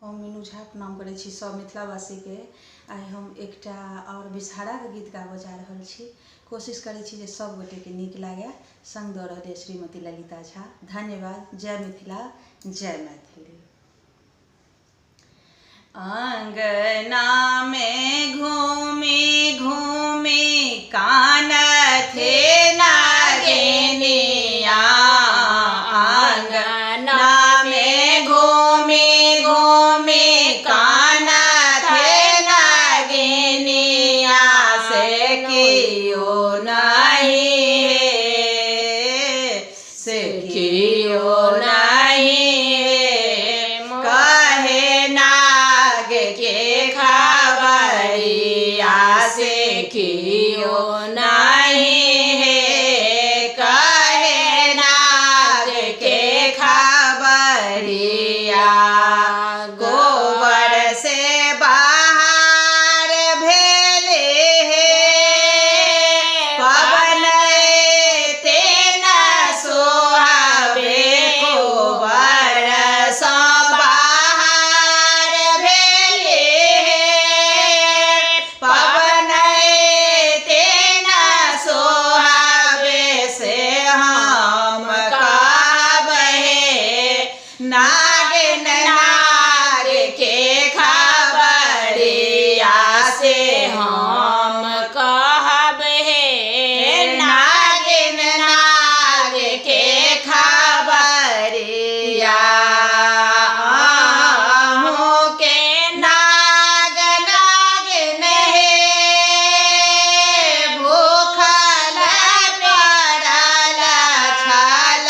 हम मीनू झा प्रणाम करै छी सब मिथिलावासी के। आइ हम एकटा और विषहारा के गीत गाबऽ जा रहल छी। कोशिश करै छी जे सब गोटे के नीक लागे। संग दऽ रहल श्रीमती ललिता झा। धन्यवाद। जय मिथिला, जय मैथिली। अंगना में घूमी घूमी कान थे नागिनिया, अंगना में घूमी घूमी कान थे नागिनिया, से कियो नहीं है, से कियो नहीं है, कहे नाग के खबरिया, से कियो नहीं है, कहे नाग के खबरिया। गोबर से बाहर भेले पवन तेन सोहावे, गोबर सँ बाहर भेले पवन तेन सोहावे, से हम कहबहे नागिन नाग के खबरिया, से हम कहबहे नागिन नाग के खबरिया। अहूँ के नाग नागिन हे, भूखल पड़ल छल,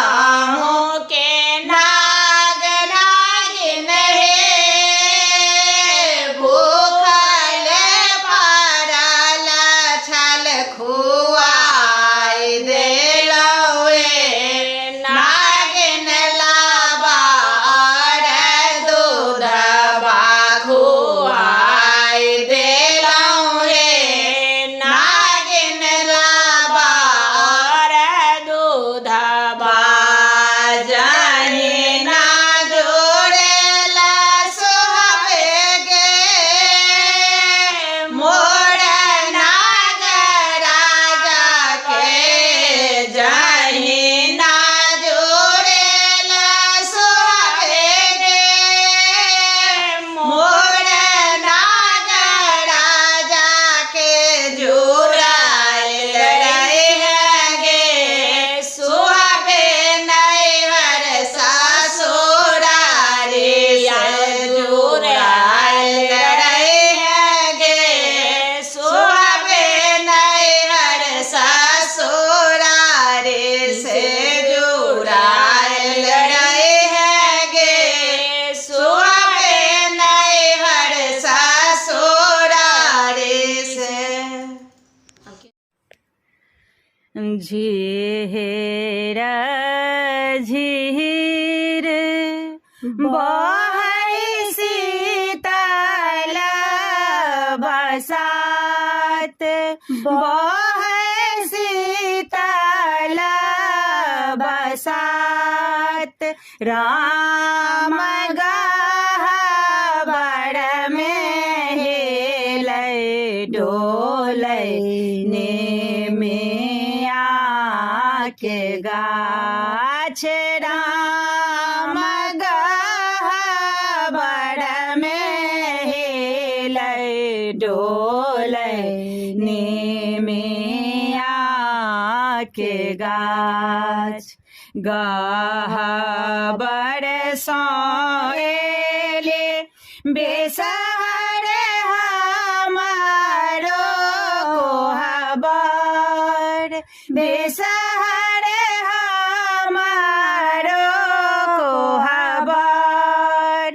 अहूँ के नाग नागिन हे, भूखल पड़ल छल, खुआइ देलहुँ नागिन लाबार दूधबा, खुआइ देलहुँ नागिन लाबार दूधबा। जाहि ना जोड़ेला सोहबे गे, मोर नाग राजा के, जाहि ना जोड़ेला सोहबे गे, मोर नाग राजा के, जुड़ायल रहिगे सोहबे नैहर ससुरारिया, जुड़ायल रहिगे सोहबे नैहर ससुरारि, से जुड़ायल रहिगे सोहबे नैहर ससुरारि से। झीर झीर बहै शीतल बसात, बहै शीतल बसात, राम गह्वर में हेलै डोलै, नेमिया के गाछ, राम गह्वर में हेलै डोलै, नेमिया के गाछ। गह्वर सँ एले बेसहर हमारो कोहबर, बेसहर हमारो कोहबर,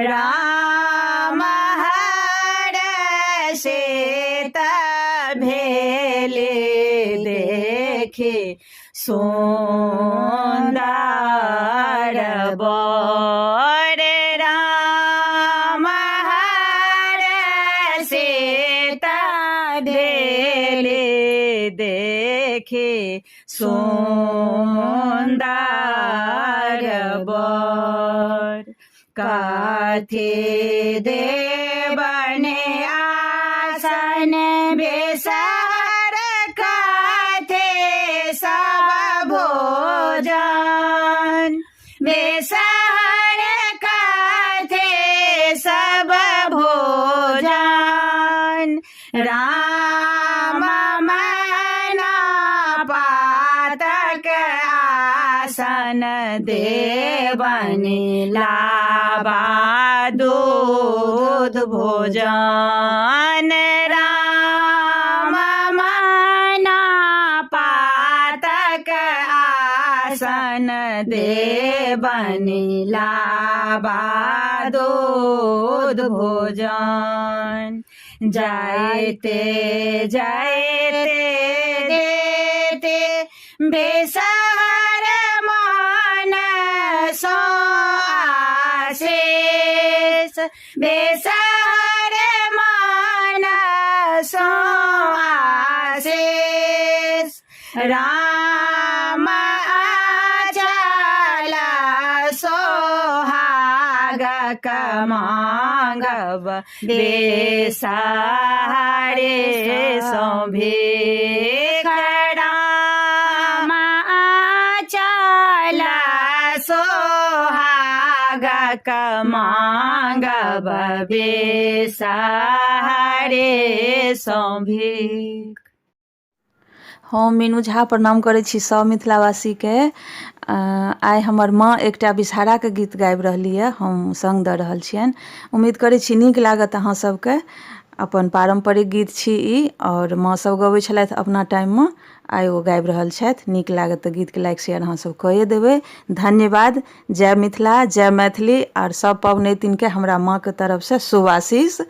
राम हर से भेले देखे सुंदर बर, राम हर से भेले देखे सुंदर बर। कथे देवने आसन बेसर कथे सब भोजन बेसर कथे सब भोजन राम मना पातक आसन देवनि लाबा दूध भोजन राम मना पातक आसन देवनि लाबा दूध भोजन जायते जायते देते बेसर मन सो आशीष बेसर मन सो आशीष राम आचला सोहाग कमांगब बेसहारे सौभिख राम आचला सोहाग कमांगब बेसहारे सौभिख। हम मीनू झा प्रणाम करै छी सब मिथिलावासीके। आइ हमर माँ एकटा विषहाराके गीत गाबि रहली है, हम संग दऽ रहल छियनि। उम्मीद करै छी नीक लागत अहाँ सबके। अपन पारम्परिक गीत छी ई, और माँ सब गबै छलथि अपना टाइममे, आइ ओ गाबि रहल छथि। नीक लागत तऽ गीतके लाइक शेयर अहाँ सब कए देबै। धन्यवाद। जय मिथिला, जय मैथिली, और सब पबनैतिनके हमरा माँके तरफसँ शुभ आशीष।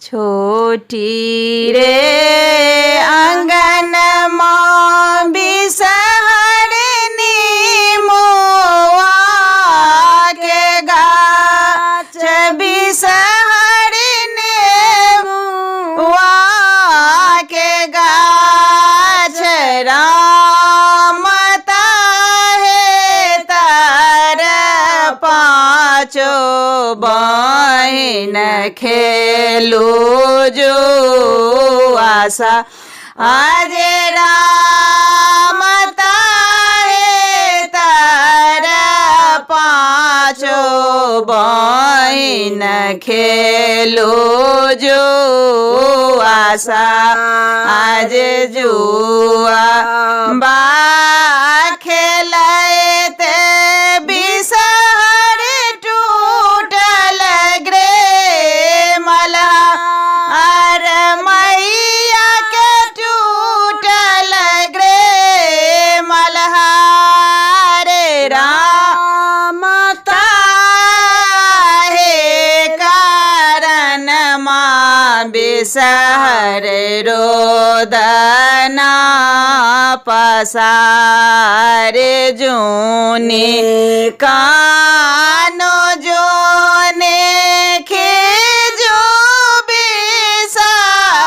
छोटी रे आंगन माँ बिसहरनी मोआ के गाछ बिसहरनी मोआ के गाछ राम ताहे तर पाँचो बहिन खेलू जो आशा आज राम ताहे तर पाँचो बहिन खेलो जो आशा आज जुआ बा खेलते बिसहर टूटल ग्रे मला अर मैया के टूटल ग्रे मल्हार राम ताहे कारण माँ बिसहर रोदना पसार जूनी कानो जोने खिजो बिसहर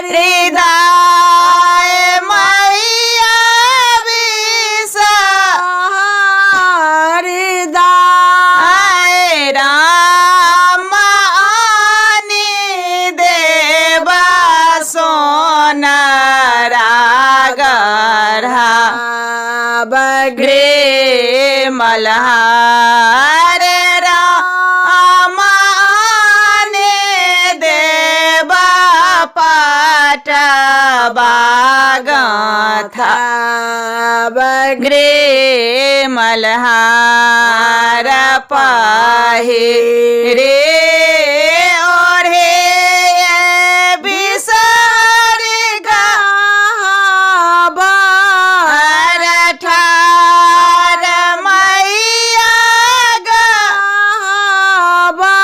हृदय मैया बिसहर हृदय राम आनी देवा सोनरा गढ़ा बग्रे मल्हार राम आने देवा पाट बागथा बग्रे मल्हार पाहे रे और हे बिसहर गाबा ठार मैया गाबा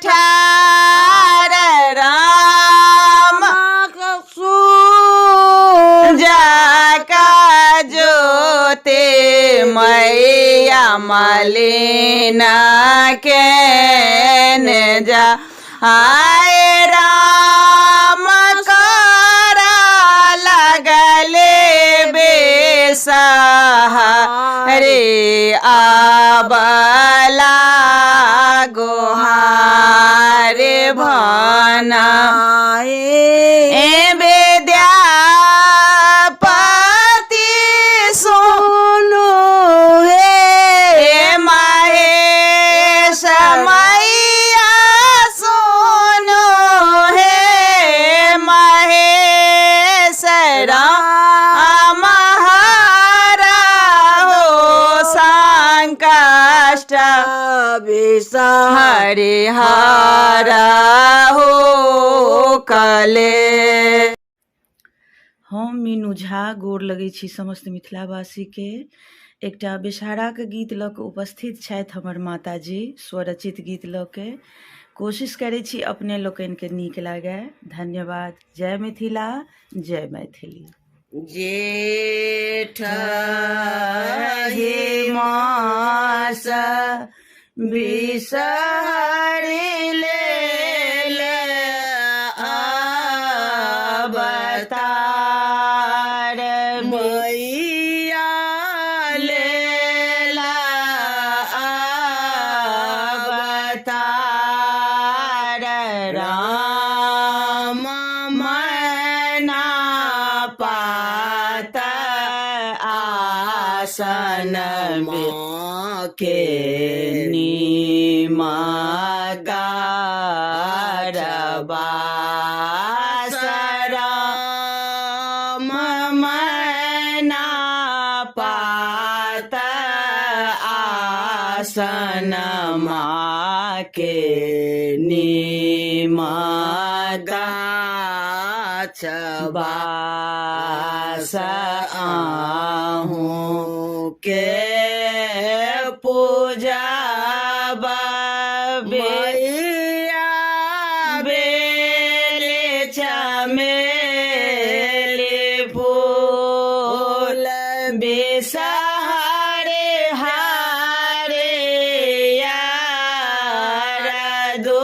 ठार राम जाका जोते मैया मलिना के जा आए राम करा लगले बेसहा विष हरिहरा हो कले। हम मीनू झा गोर लगै छी समस्त मिथिलावासीके। एकटा बेसहाराके गीत लऽ कऽ उपस्थित छथि हमर माताजी, स्वरचित गीत लऽ के। कोशिश करै छी अपने लोकनिके नीक लागय। धन्यवाद। जय मिथिला, जय मैथिली। जेठ मास बिसहरि लेल अवतार मैया लेला अवतार। राम मना पात आसन के निमगार बासराम मना पात आसन के निमगाछ बास आहूँ के पूजा मैया बेले चमेली फूल बिसहरे हरे यार दो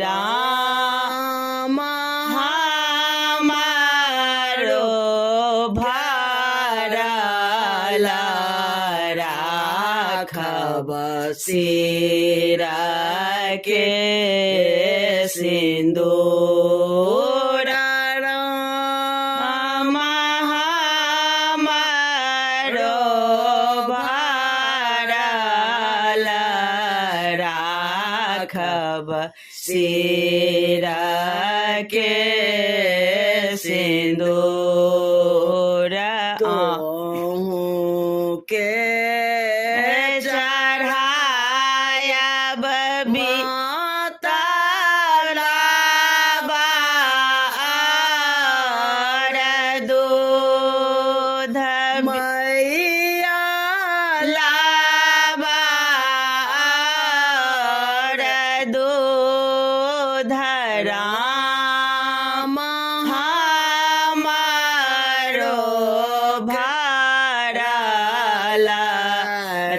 राम हमारो भरल राखब सिर के सिंदूर। राम हमारो भरल राखब सिर के सिंदूर। के चढ़ायब ताराबार दूध मैया लाबार दूध। राम हमारो भरल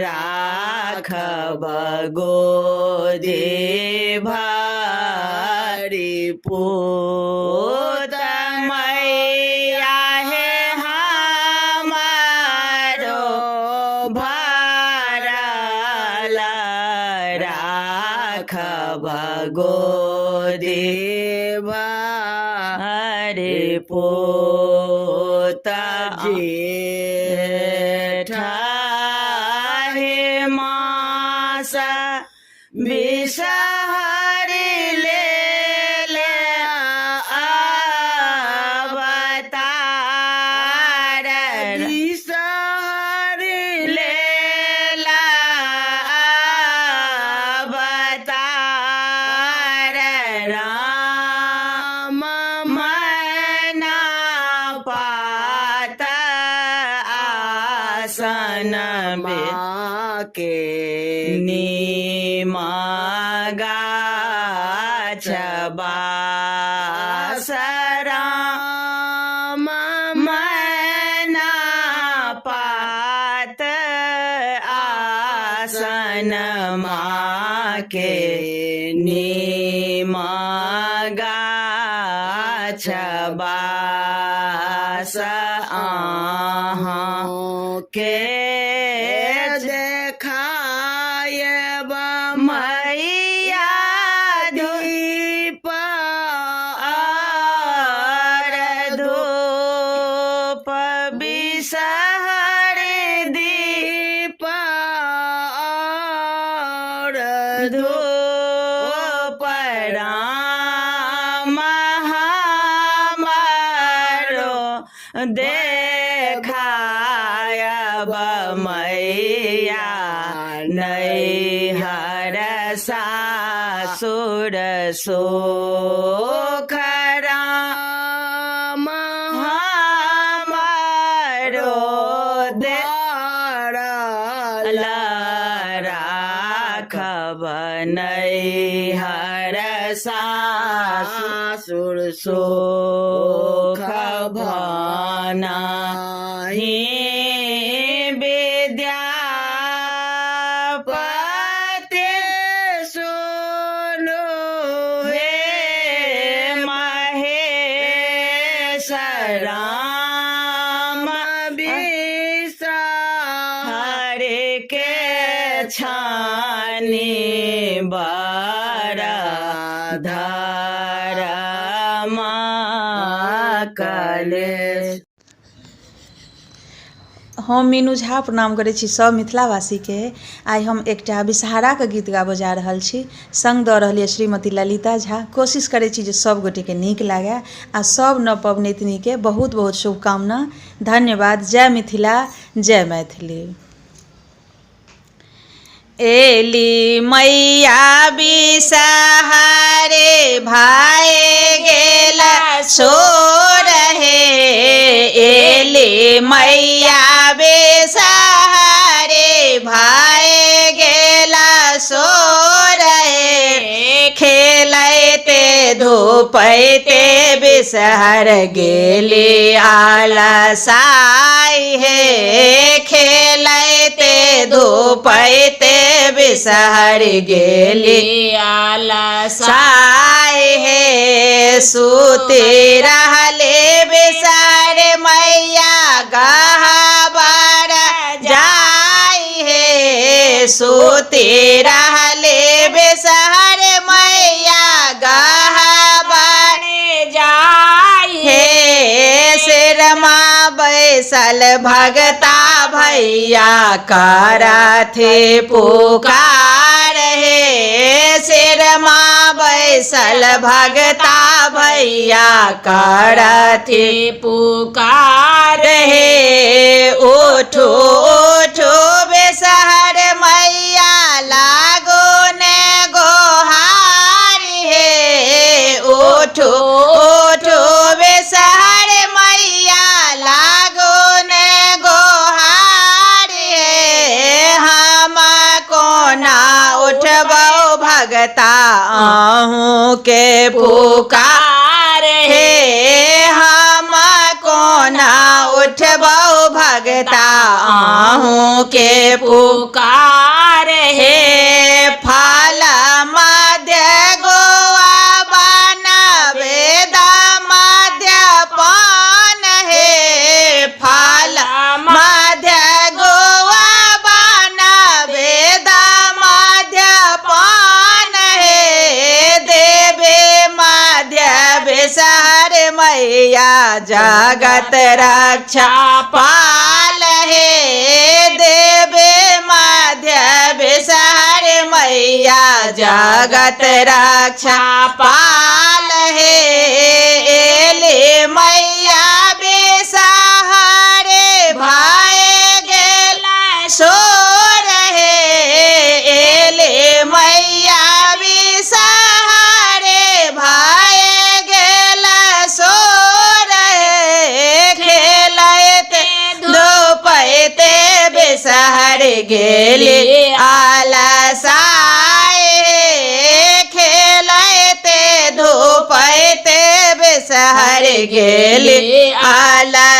राखब गोदे भारी पूत मैया हे हमारो भरल राखब गोदे भारी पूत। जेठ मास बिसहरि लेल अवतार। बिसहरि लेल अवतार। राम मना पात आसन के निमगाछ बासराम मना पात आसन के निमगाछ बास आहूँ के देखायब मैया दीप और धूप बिसहरि दीप और धूप। राम हमारो देखायब मैया नैहर सासुर सुख राम हमारो राखब नैहर सासुर सुख भनाहि विद्यापति सुनु हे महेश राम हरि के छानी धरमा कलेश। हम मीनू झा प्रणाम करै छी सब मिथिलावासी के। आइ हम एकटा विषहारा के गीत गाबऽ जा रहल छी। संग दऽ रहल श्रीमती ललिता झा। कोशिश करै छी जे सब गोटे के नीक लागे आ सब नव पबनैतिनी के बहुत बहुत शुभकामना। धन्यवाद। जय मिथिला, जय मैथिली। एली मैया बिसहारे भाई गेला सो रहे। एली मैया बिसहारे भाई गेला सो रहे। खेलते धूपते बिसहर गेली आलसाई है। खेलते धूपते बिसहर गेली आलसाई है। सूते रहले बिसहर मैया गहबर जाई है। सूते रहले बिसहर मैया गहबर जाई है। सिरमा बैसल भगता भैया करथे पुकार है। सिरमा बैसल भगता भैया करथे पुकार है। उठो उठो बिसहर मैया लागो ने गोहारी है। उठो उठो बिसहर मैया लागो ने गोहारी है। हम कोना उठबो भगता आहूँ के पुकार है। हम कोना उठबो भगता आहूँ के पुकार है। फल मध्य गोआ बन वेद मध्य पान है। फल मध्य गोआ बन वेद मध्य पान है। देवे मध्य बिसहर मैया जगत रक्षा पाल है। देवे मध्य बिसहर मैया जगत रक्षा पाल है। एले मैया बिसहर भाई गेला सो रहे। एले मैया बिसहर भाई गेला सो रहे। खेलते धूपते बिसहर गेली आलसाई है। खेलते धूपते बिसहर गेली आलसाई